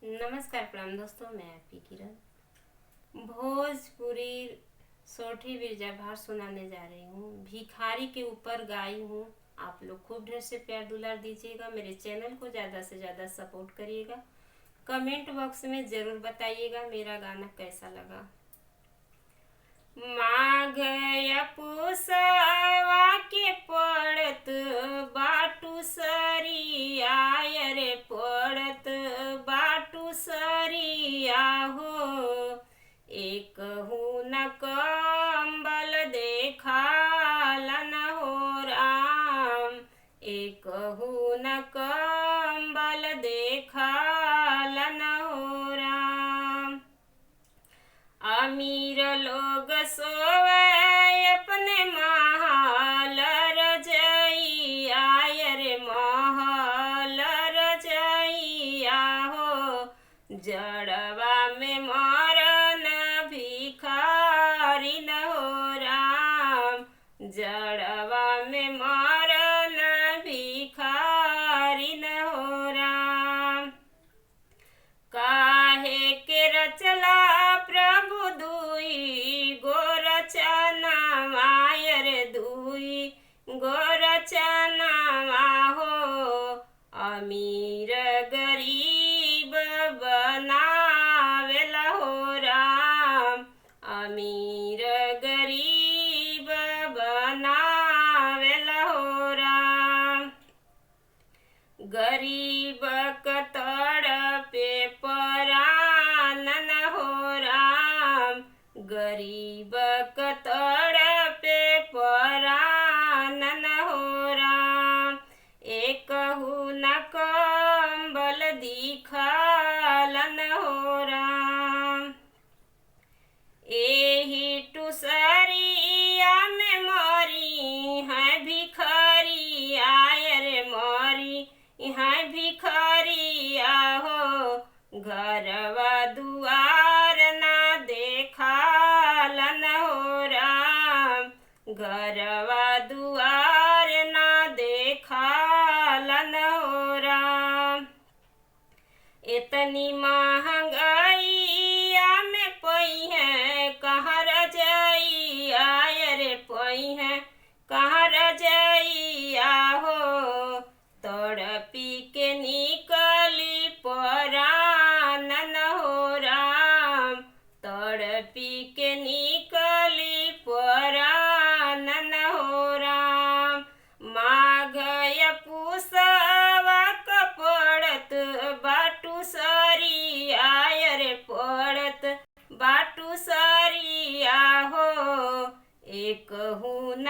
नमस्कार प्रणाम दोस्तों, मैं आपकी किरण भोजपुरी सोठी बिरजा भार सुनाने जा रही हूँ। भिखारी के ऊपर गाई हूँ। आप लोग खूब ढेर से प्यार दुलार दीजिएगा। मेरे चैनल को ज़्यादा से ज़्यादा सपोर्ट करिएगा। कमेंट बॉक्स में ज़रूर बताइएगा मेरा गाना कैसा लगा। माघ पुसवा के पड़त बाटू सरिया रे पड़त बाटू सरिया हो। एक न कंबल देखालन हो राम। एक न कंबल देखालन हो राम। अमीर लोग सोवे अपने महल रजइया रे महल रजइया हो। जड़वा में मरन भिखारी न हो राम। जड़वा में मरन भिखारी न हो राम। काहे के रचला प्रभु दुई गोरचनवा रे दुई गोरचनवा हो। अमीर गरीब बनावेला हो राम। अमीर गरीब बनावेला हो राम। गरीब तड़पे परानन हो राम। गरीब तड़पे परानन हो राम। एकहु न कंबल दिखालन हो राम। एही टुसरिया में मरी है भिखारिया रे मरी है भिखारिया हो। घरवा दुआर ना देखालन हो राम। घरवा दुआर ना देखालन हो राम। इतनी महंगाइया में पई है कहाँ रजइया रे पई है कहाँ रजइया हो। तड़पी के निकली परानन हो राम। तड़पी के निकली परानन हो राम। माघ पुसवा क पड़त बाटू सरिया रे पड़त बाटू सरिया हो। एकहु न